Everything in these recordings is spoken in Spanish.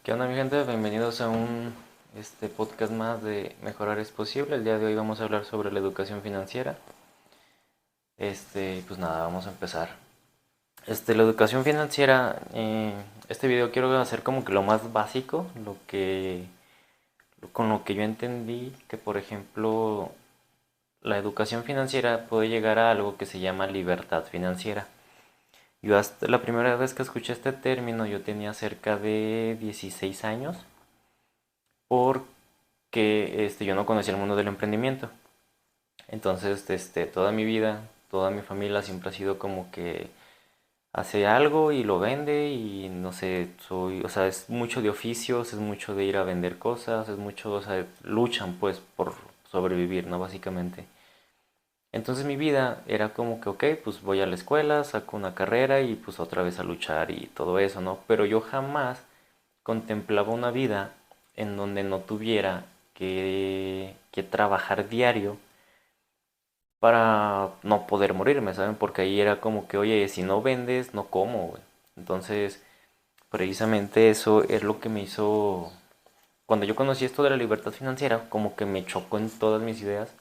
¿Qué onda mi gente? Bienvenidos a un podcast más de Mejorar es Posible. El día de hoy vamos a hablar sobre la educación financiera. Pues nada, vamos a empezar. La educación financiera, este video quiero hacer como que lo más básico, con lo que yo entendí que por ejemplo la educación financiera puede llegar a algo que se llama libertad financiera. Yo hasta la primera vez que escuché este término yo tenía cerca de 16 años porque yo no conocía el mundo del emprendimiento. Entonces, toda mi vida, toda mi familia siempre ha sido como que hace algo y lo vende y no sé, o sea, es mucho de oficios, es mucho de ir a vender cosas, es mucho, o sea, luchan pues por sobrevivir, ¿no? Básicamente. Entonces mi vida era como que, ok, pues voy a la escuela, saco una carrera y pues otra vez a luchar y todo eso, ¿no? Pero yo jamás contemplaba una vida en donde no tuviera que trabajar diario para no poder morirme, ¿saben? Porque ahí era como que, oye, si no vendes, no como, güey. Entonces, precisamente eso es lo que me hizo, cuando yo conocí esto de la libertad financiera, como que me chocó en todas mis ideas.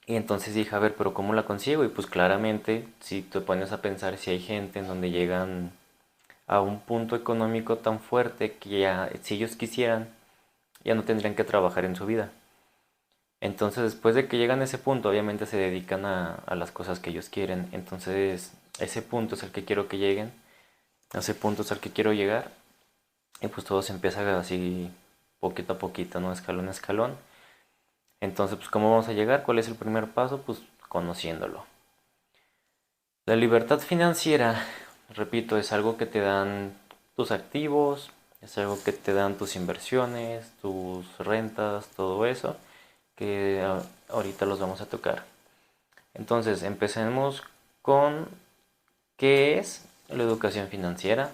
Y entonces dije, a ver, pero ¿cómo la consigo? Y pues claramente, si te pones a pensar, si hay gente en donde llegan a un punto económico tan fuerte que ya, si ellos quisieran, ya no tendrían que trabajar en su vida. Entonces, después de que llegan a ese punto, obviamente se dedican a las cosas que ellos quieren. Entonces, ese punto es el que quiero que lleguen, a ese punto es al que quiero llegar. Y pues todo se empieza así, poquito a poquito, ¿no? Escalón a escalón. Entonces, pues, ¿cómo vamos a llegar? ¿Cuál es el primer paso? Pues conociéndolo. La libertad financiera, repito, es algo que te dan tus activos, es algo que te dan tus inversiones, tus rentas, todo eso, que ahorita los vamos a tocar. Entonces, empecemos con qué es la educación financiera,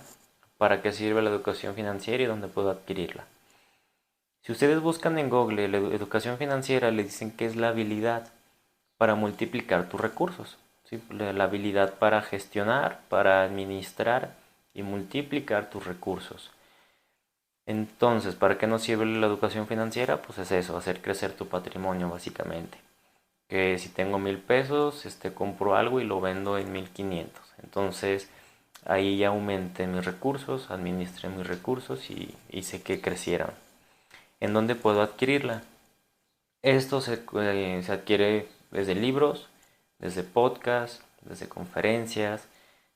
para qué sirve la educación financiera y dónde puedo adquirirla. Si ustedes buscan en Google la educación financiera, le dicen que es la habilidad para multiplicar tus recursos, ¿sí? La habilidad para gestionar, para administrar y multiplicar tus recursos. Entonces, ¿para qué nos sirve la educación financiera? Pues es eso, hacer crecer tu patrimonio básicamente. Que si tengo 1000 pesos, compro algo y lo vendo en 1500. Entonces, ahí ya aumenté mis recursos, administré mis recursos y hice que crecieran. ¿En dónde puedo adquirirla? Esto se adquiere desde libros, desde podcasts, desde conferencias,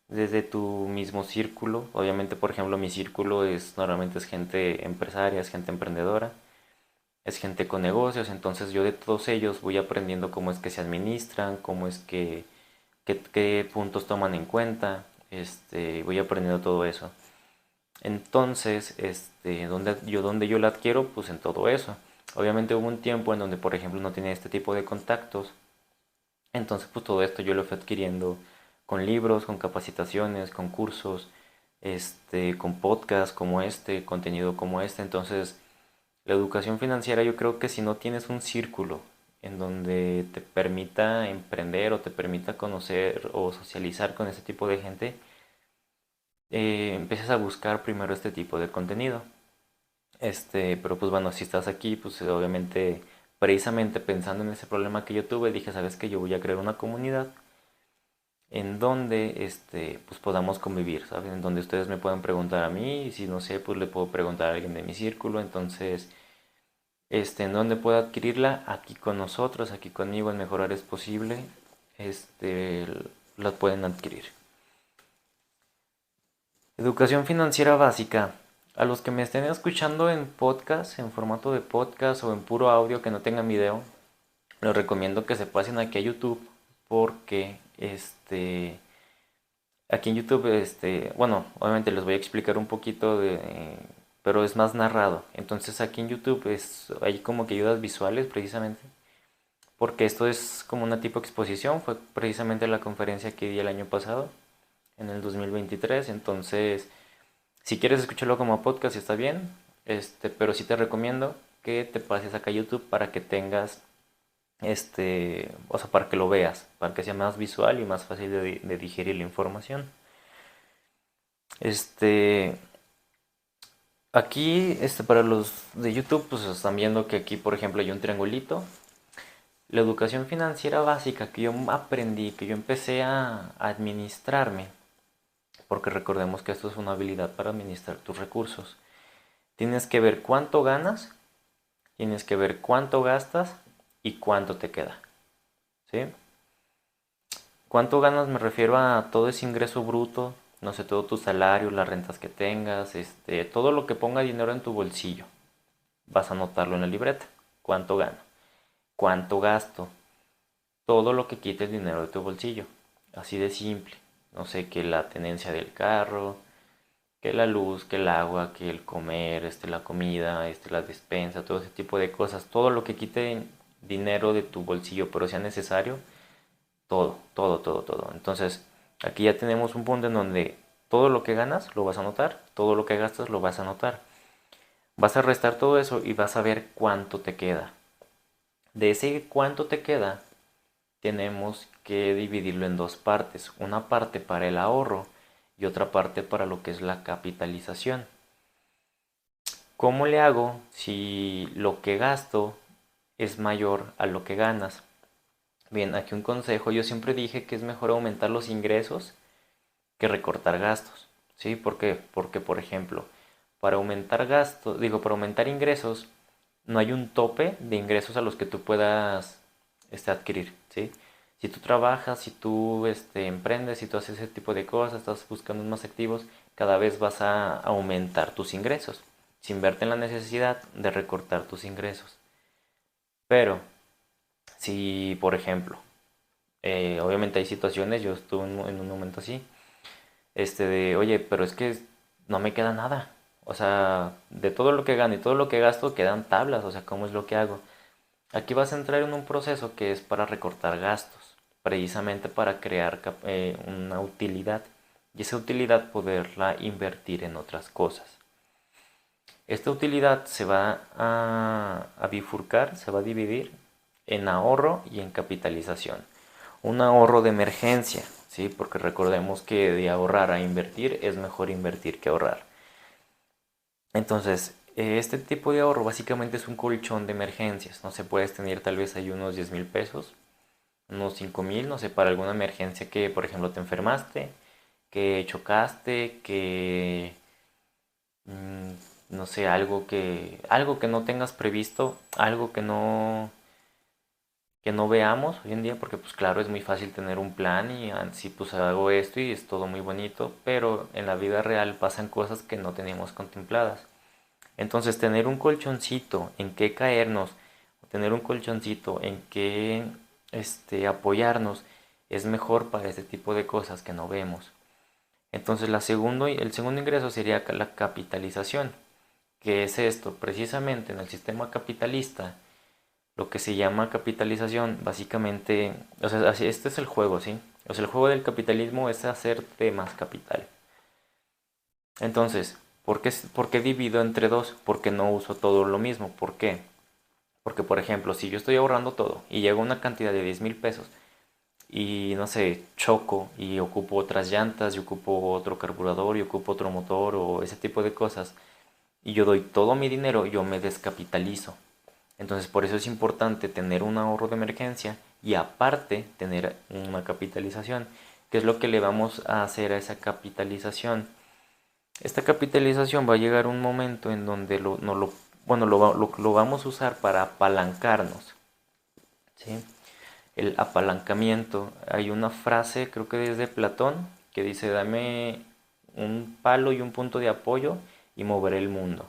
desde tu mismo círculo. Obviamente, por ejemplo, mi círculo normalmente es gente empresaria, es gente emprendedora, es gente con negocios. Entonces yo de todos ellos voy aprendiendo cómo es que se administran, cómo es qué puntos toman en cuenta. Voy aprendiendo todo eso. Entonces, donde yo la adquiero, pues en todo eso. Obviamente hubo un tiempo en donde, por ejemplo, no tenía este tipo de contactos. Entonces, pues todo esto yo lo fui adquiriendo con libros, con capacitaciones, con cursos, con podcasts como este, contenido como este. Entonces, la educación financiera yo creo que si no tienes un círculo en donde te permita emprender o te permita conocer o socializar con ese tipo de gente, empiezas a buscar primero este tipo de contenido. Pero pues bueno, si estás aquí, pues obviamente, precisamente pensando en ese problema que yo tuve, dije, ¿sabes qué? Yo voy a crear una comunidad en donde, pues podamos convivir, ¿sabes? En donde ustedes me puedan preguntar a mí, y si no sé, pues le puedo preguntar a alguien de mi círculo. Entonces, ¿en dónde puedo adquirirla? Aquí con nosotros, aquí conmigo, en Mejorar es Posible, este, la pueden adquirir. Educación financiera básica. A los que me estén escuchando en podcast, en formato de podcast o en puro audio que no tengan video, les recomiendo que se pasen aquí a YouTube porque aquí en YouTube bueno, obviamente les voy a explicar un poquito pero es más narrado. Entonces aquí en YouTube hay como que ayudas visuales precisamente, porque esto es como una tipo exposición, fue precisamente la conferencia que di el año pasado en el 2023. Entonces, si quieres escucharlo como podcast está bien, pero sí te recomiendo que te pases acá a YouTube para que tengas, o sea, para que lo veas, para que sea más visual y más fácil de digerir la información. Este, Aquí, para los de YouTube, pues están viendo que aquí, por ejemplo, hay un triangulito. La educación financiera básica que yo aprendí, que yo empecé a administrarme, porque recordemos que esto es una habilidad para administrar tus recursos. Tienes que ver cuánto ganas, tienes que ver cuánto gastas y cuánto te queda. ¿Sí? ¿Cuánto ganas? Me refiero a todo ese ingreso bruto, no sé, todo tu salario, las rentas que tengas, todo lo que ponga dinero en tu bolsillo. Vas a anotarlo en la libreta. ¿Cuánto gano? ¿Cuánto gasto? Todo lo que quite el dinero de tu bolsillo. Así de simple. No sé, que la tenencia del carro, que la luz, que el agua, que el comer, la comida, la despensa, todo ese tipo de cosas. Todo lo que quite dinero de tu bolsillo, pero sea necesario, todo, todo, todo, todo. Entonces, aquí ya tenemos un punto en donde todo lo que ganas lo vas a anotar, todo lo que gastas lo vas a anotar. Vas a restar todo eso y vas a ver cuánto te queda. De ese cuánto te queda, tenemos que dividirlo en dos partes. Una parte para el ahorro y otra parte para lo que es la capitalización. ¿Cómo le hago si lo que gasto es mayor a lo que ganas? Bien, aquí un consejo. Yo siempre dije que es mejor aumentar los ingresos que recortar gastos. ¿Sí? ¿Por qué? Porque, por ejemplo, para aumentar gastos, para aumentar ingresos, no hay un tope de ingresos a los que tú puedas adquirir, ¿sí? Si tú trabajas, si tú emprendes, si tú haces ese tipo de cosas, estás buscando más activos, cada vez vas a aumentar tus ingresos, sin verte en la necesidad de recortar tus ingresos. Pero, si por ejemplo, obviamente hay situaciones, yo estuve en un momento así, oye, pero es que no me queda nada. O sea, de todo lo que gano y todo lo que gasto quedan tablas, o sea, ¿cómo es lo que hago? Aquí vas a entrar en un proceso que es para recortar gastos, precisamente para crear una utilidad y esa utilidad poderla invertir en otras cosas. Esta utilidad se va a bifurcar, se va a dividir en ahorro y en capitalización. Un ahorro de emergencia, ¿sí? Porque recordemos que de ahorrar a invertir es mejor invertir que ahorrar. Entonces, este tipo de ahorro básicamente es un colchón de emergencias. No se puedes tener tal vez ahí unos 10,000 pesos, unos 5,000, no sé, para alguna emergencia que, por ejemplo, te enfermaste, que chocaste, que mm, no sé, algo que no tengas previsto, algo que no veamos hoy en día, porque pues claro, es muy fácil tener un plan y así pues hago esto y es todo muy bonito, pero en la vida real pasan cosas que no teníamos contempladas. Entonces, tener un colchoncito en que caernos, tener un colchoncito en que apoyarnos, es mejor para este tipo de cosas que no vemos. Entonces, el segundo ingreso sería la capitalización. ¿Qué es esto? Precisamente en el sistema capitalista, lo que se llama capitalización, básicamente, o sea, este es el juego, ¿sí? O sea, el juego del capitalismo es hacerte más capital. Entonces, ¿por qué divido entre dos? Porque no uso todo lo mismo. ¿Por qué? Porque, por ejemplo, si yo estoy ahorrando todo y llego a una cantidad de 10,000 pesos y, no sé, choco y ocupo otras llantas y ocupo otro carburador y ocupo otro motor o ese tipo de cosas y yo doy todo mi dinero, yo me descapitalizo. Entonces, por eso es importante tener un ahorro de emergencia y aparte tener una capitalización. ¿Qué es lo que le vamos a hacer a esa capitalización? Esta capitalización va a llegar un momento en donde bueno, lo vamos a usar para apalancarnos, ¿sí? El apalancamiento. Hay una frase, creo que es de Platón, que dice, dame un palo y un punto de apoyo y moveré el mundo.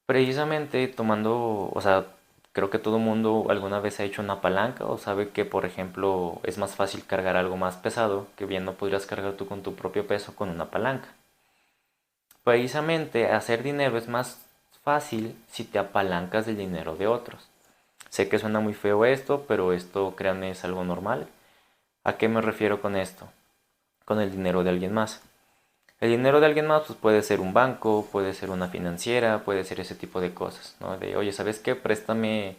Precisamente tomando, o sea, creo que todo mundo alguna vez ha hecho una palanca o sabe que, por ejemplo, es más fácil cargar algo más pesado, que bien no podrías cargar tú con tu propio peso con una palanca. Precisamente hacer dinero es más fácil si te apalancas del dinero de otros. Sé que suena muy feo esto, pero esto, créanme, es algo normal. ¿A qué me refiero con esto? Con el dinero de alguien más. El dinero de alguien más pues, puede ser un banco, puede ser una financiera, puede ser ese tipo de cosas, ¿no? De, oye, ¿sabes qué? Préstame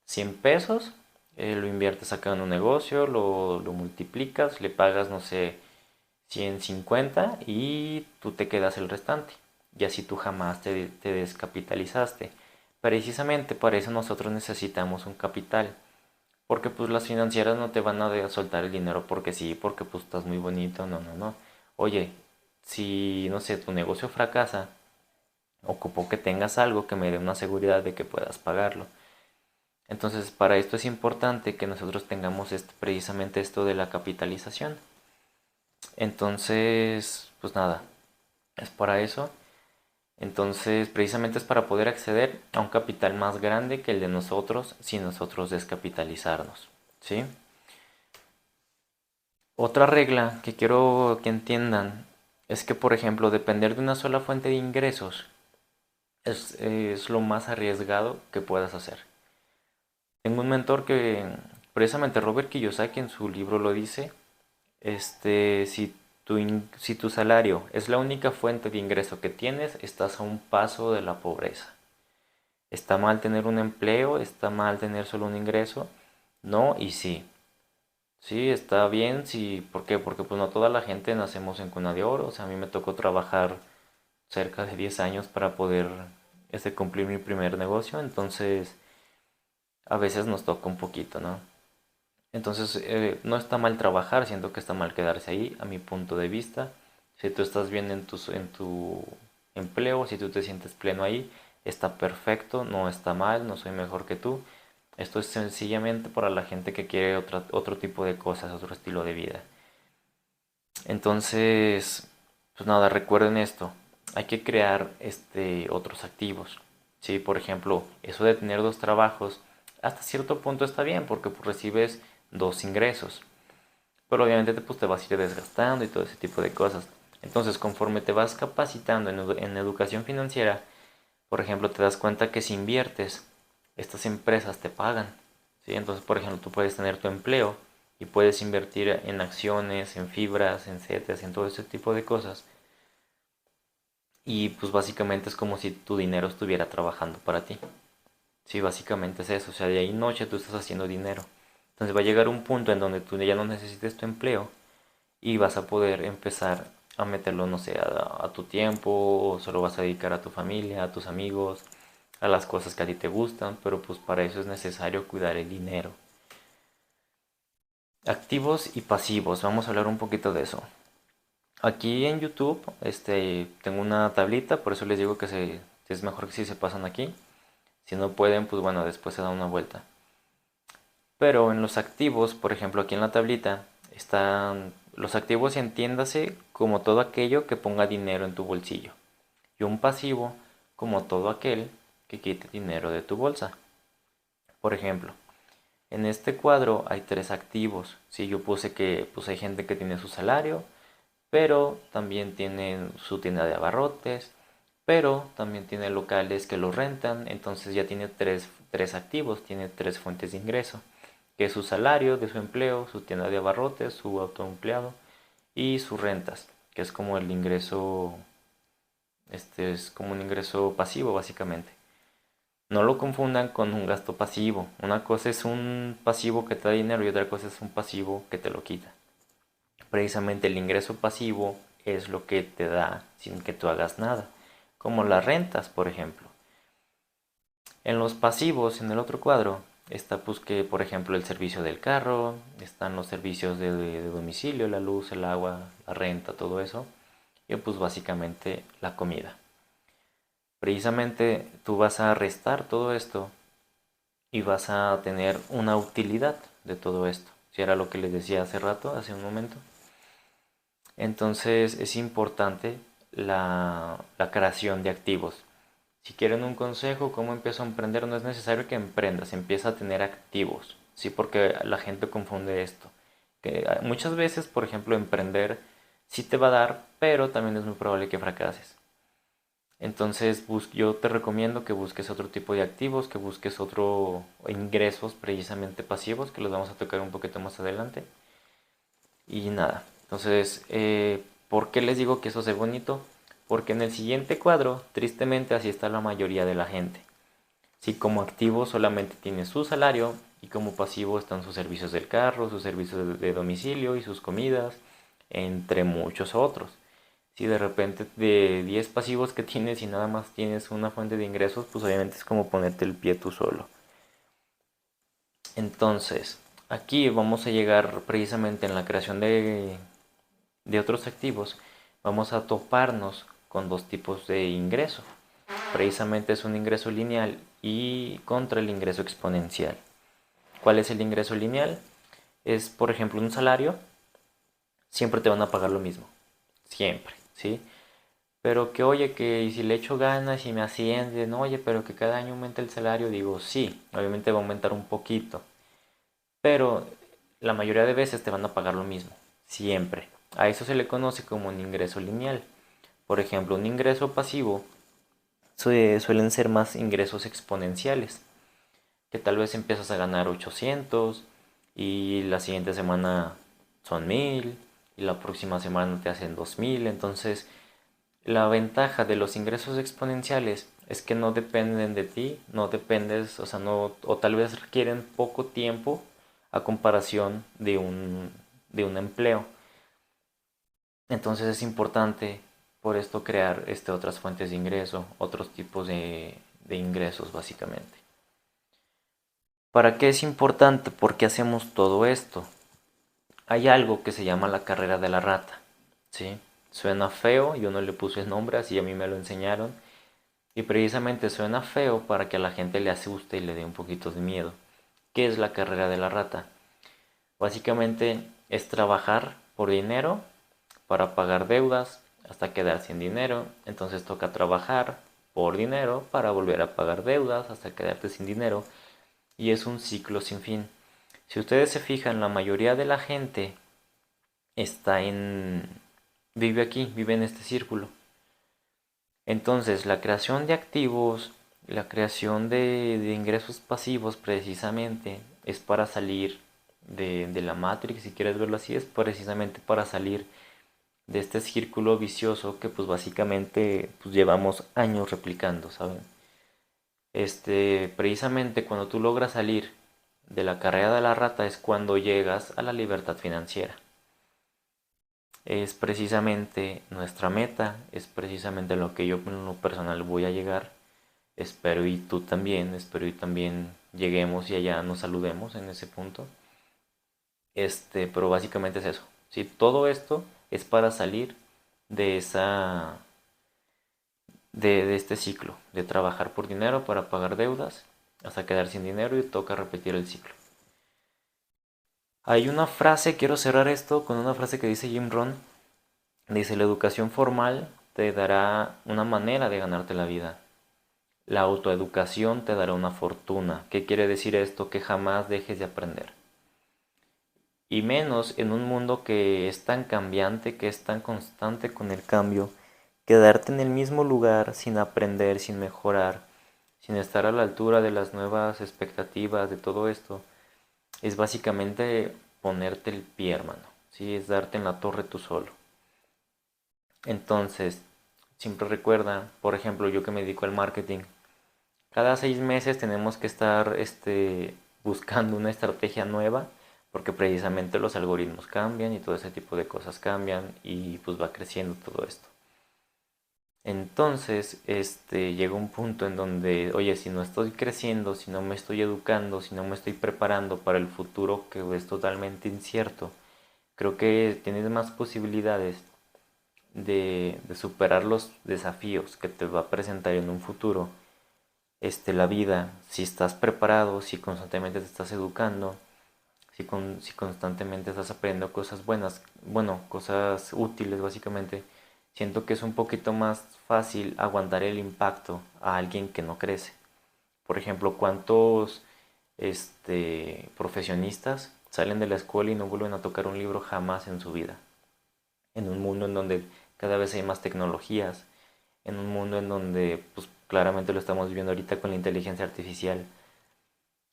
100 pesos, lo inviertes acá en un negocio, lo multiplicas, le pagas, no sé, 150 y tú te quedas el restante. y así tú jamás te descapitalizaste. Precisamente para eso nosotros necesitamos un capital. Porque pues las financieras no te van a soltar el dinero porque sí, porque pues estás muy bonito, no, no, no. Oye, si no sé, tu negocio fracasa, ocupo que tengas algo que me dé una seguridad de que puedas pagarlo. Entonces, para esto es importante que nosotros tengamos precisamente esto de la capitalización. Entonces, pues nada, es para eso. Entonces, precisamente es para poder acceder a un capital más grande que el de nosotros sin nosotros descapitalizarnos, ¿sí? Otra regla que quiero que entiendan es que, por ejemplo, depender de una sola fuente de ingresos es lo más arriesgado que puedas hacer. Tengo un mentor que, precisamente Robert Kiyosaki en su libro lo dice, si tu salario es la única fuente de ingreso que tienes, estás a un paso de la pobreza. ¿Está mal tener un empleo? ¿Está mal tener solo un ingreso? No y sí. Sí, está bien, sí. ¿Por qué? Porque pues no toda la gente nacemos en cuna de oro. O sea, a mí me tocó trabajar cerca de 10 años para poder cumplir mi primer negocio. Entonces, a veces nos toca un poquito, ¿no? Entonces, no está mal trabajar, siento que está mal quedarse ahí, a mi punto de vista. Si tú estás bien en tu empleo, si tú te sientes pleno ahí, está perfecto, no está mal, no soy mejor que tú. Esto es sencillamente para la gente que quiere otro tipo de cosas, otro estilo de vida. Entonces, pues nada, recuerden esto. Hay que crear otros activos. Sí, por ejemplo, eso de tener dos trabajos, hasta cierto punto está bien porque pues, recibes dos ingresos. Pero obviamente pues, te vas a ir desgastando y todo ese tipo de cosas. Entonces, conforme te vas capacitando en educación financiera, por ejemplo, te das cuenta que si inviertes, estas empresas te pagan. ¿Sí? Entonces, por ejemplo, tú puedes tener tu empleo y puedes invertir en acciones, en fibras, en CETES, en todo ese tipo de cosas. Y pues básicamente es como si tu dinero estuviera trabajando para ti. Sí, básicamente es eso. O sea, de ahí en noche tú estás haciendo dinero. Entonces va a llegar un punto en donde tú ya no necesites tu empleo y vas a poder empezar a meterlo, no sé, a tu tiempo, o solo vas a dedicar a tu familia, a tus amigos, a las cosas que a ti te gustan, pero pues para eso es necesario cuidar el dinero. Activos y pasivos, vamos a hablar un poquito de eso. Aquí en YouTube, tengo una tablita, por eso les digo que es mejor que si se pasan aquí. Si no pueden, pues bueno, después se da una vuelta. Pero en los activos, por ejemplo, aquí en la tablita, están los activos, entiéndase como todo aquello que ponga dinero en tu bolsillo. Y un pasivo como todo aquel que quite dinero de tu bolsa. Por ejemplo, en este cuadro hay tres activos. Si yo puse que pues hay gente que tiene su salario, pero también tienen su tienda de abarrotes, pero también tiene locales que lo rentan, entonces ya tiene tres activos, tiene tres fuentes de ingreso, que es su salario de su empleo, su tienda de abarrotes, su autoempleado y sus rentas, que es como el ingreso, es como un ingreso pasivo básicamente. No lo confundan con un gasto pasivo. Una cosa es un pasivo que te da dinero y otra cosa es un pasivo que te lo quita. Precisamente el ingreso pasivo es lo que te da sin que tú hagas nada, como las rentas, por ejemplo. En los pasivos, en el otro cuadro, está pues que, por ejemplo, el servicio del carro, están los servicios de domicilio, la luz, el agua, la renta, todo eso, y pues básicamente la comida. Precisamente tú vas a restar todo esto y vas a tener una utilidad de todo esto. Si era lo que les decía hace rato, hace un momento. Entonces es importante la creación de activos. Si quieren un consejo, cómo empiezo a emprender, no es necesario que emprendas, empieza a tener activos. Sí, porque la gente confunde esto. Que muchas veces, por ejemplo, emprender sí te va a dar, pero también es muy probable que fracases. Entonces, yo te recomiendo que busques otro tipo de activos, que busques otro ingresos precisamente pasivos, que los vamos a tocar un poquito más adelante. Y nada, entonces, ¿por qué les digo que eso es bonito? Porque en el siguiente cuadro, tristemente, así está la mayoría de la gente. Si como activo solamente tiene su salario y como pasivo están sus servicios del carro, sus servicios de domicilio y sus comidas, entre muchos otros. Si de repente de 10 pasivos que tienes y nada más tienes una fuente de ingresos, pues obviamente es como ponerte el pie tú solo. Entonces, aquí vamos a llegar precisamente en la creación de otros activos, vamos a toparnos con dos tipos de ingreso. Precisamente es un ingreso lineal y contra el ingreso exponencial. ¿Cuál es el ingreso lineal? Es, por ejemplo, un salario, siempre te van a pagar lo mismo, siempre, ¿sí? Pero que oye, que y si le echo ganas y me ascienden, oye, pero que cada año aumenta el salario, digo, sí, obviamente va a aumentar un poquito, pero la mayoría de veces te van a pagar lo mismo, siempre. A eso se le conoce como un ingreso lineal. Por ejemplo, un ingreso pasivo suelen ser más ingresos exponenciales, que tal vez empiezas a ganar 800 y la siguiente semana son 1000 y la próxima semana te hacen 2000. Entonces, la ventaja de los ingresos exponenciales es que no dependen de ti, no dependes, o sea, no, o tal vez requieren poco tiempo a comparación de un empleo. Entonces es importante por esto crear otras fuentes de ingreso, otros tipos de ingresos básicamente. ¿Para qué es importante? ¿Por qué hacemos todo esto? Hay algo que se llama la carrera de la rata, ¿sí? Suena feo, yo no le puse el nombre, así a mí me lo enseñaron. Y precisamente suena feo para que a la gente le asuste y le dé un poquito de miedo. ¿Qué es la carrera de la rata? Básicamente es trabajar por dinero para pagar deudas hasta quedar sin dinero. Entonces toca trabajar por dinero para volver a pagar deudas hasta quedarte sin dinero. Y es un ciclo sin fin. Si ustedes se fijan, la mayoría de la gente está vive aquí, vive en este círculo. Entonces, la creación de activos, la creación de ingresos pasivos precisamente es para salir de la Matrix, si quieres verlo así, es precisamente para salir de este círculo vicioso que pues básicamente pues llevamos años replicando, ¿saben? Precisamente cuando tú logras salir de la carrera de la rata es cuando llegas a la libertad financiera. Es precisamente nuestra meta, es precisamente lo que yo en lo personal voy a llegar. Espero y tú también, espero y también lleguemos y allá nos saludemos en ese punto. Pero básicamente es eso. ¿Sí? Todo esto es para salir de de este ciclo, de trabajar por dinero para pagar deudas hasta quedar sin dinero y toca repetir el ciclo. Hay una frase, quiero cerrar esto con una frase que dice Jim Rohn. Dice, la educación formal te dará una manera de ganarte la vida. La autoeducación te dará una fortuna. ¿Qué quiere decir esto? Que jamás dejes de aprender. Y menos en un mundo que es tan cambiante, que es tan constante con el cambio. Quedarte en el mismo lugar sin aprender, sin mejorar, sin estar a la altura de las nuevas expectativas, de todo esto, es básicamente ponerte el pie, hermano. ¿Sí? Es darte en la torre tú solo. Entonces, siempre recuerda, por ejemplo, yo que me dedico al marketing, cada 6 meses tenemos que estar buscando una estrategia nueva porque precisamente los algoritmos cambian y todo ese tipo de cosas cambian y pues va creciendo todo esto. Entonces, llega un punto en donde, oye, si no estoy creciendo, si no me estoy educando, si no me estoy preparando para el futuro que es totalmente incierto, creo que tienes más posibilidades de superar los desafíos que te va a presentar en un futuro la vida, si estás preparado, si constantemente te estás educando, si constantemente estás aprendiendo cosas buenas, bueno, cosas útiles básicamente, siento que es un poquito más fácil aguantar el impacto a alguien que no crece. Por ejemplo, ¿cuántos profesionistas salen de la escuela y no vuelven a tocar un libro jamás en su vida? En un mundo en donde cada vez hay más tecnologías, en un mundo en donde pues claramente lo estamos viviendo ahorita con la inteligencia artificial.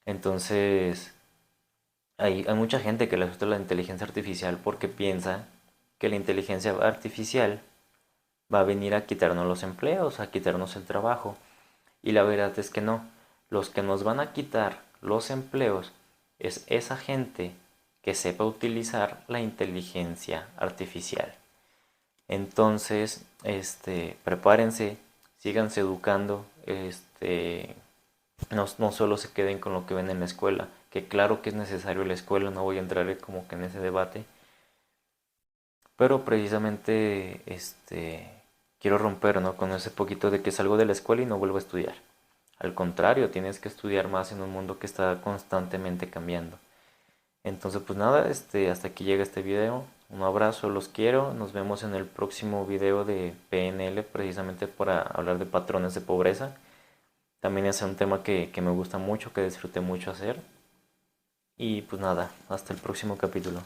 Entonces, hay mucha gente que le asusta la inteligencia artificial porque piensa que la inteligencia artificial va a venir a quitarnos los empleos, a quitarnos el trabajo. Y la verdad es que no. Los que nos van a quitar los empleos es esa gente que sepa utilizar la inteligencia artificial. Entonces, prepárense, síganse educando, no solo se queden con lo que ven en la escuela, que claro que es necesario la escuela, no voy a entrar como que en ese debate, pero precisamente quiero romper, ¿no? Con ese poquito de que salgo de la escuela y no vuelvo a estudiar. Al contrario, tienes que estudiar más en un mundo que está constantemente cambiando. Entonces, pues nada, hasta aquí llega este video. Un abrazo, los quiero. Nos vemos en el próximo video de PNL, precisamente para hablar de patrones de pobreza. También es un tema que me gusta mucho, que disfruté mucho hacer. Y pues nada, hasta el próximo capítulo.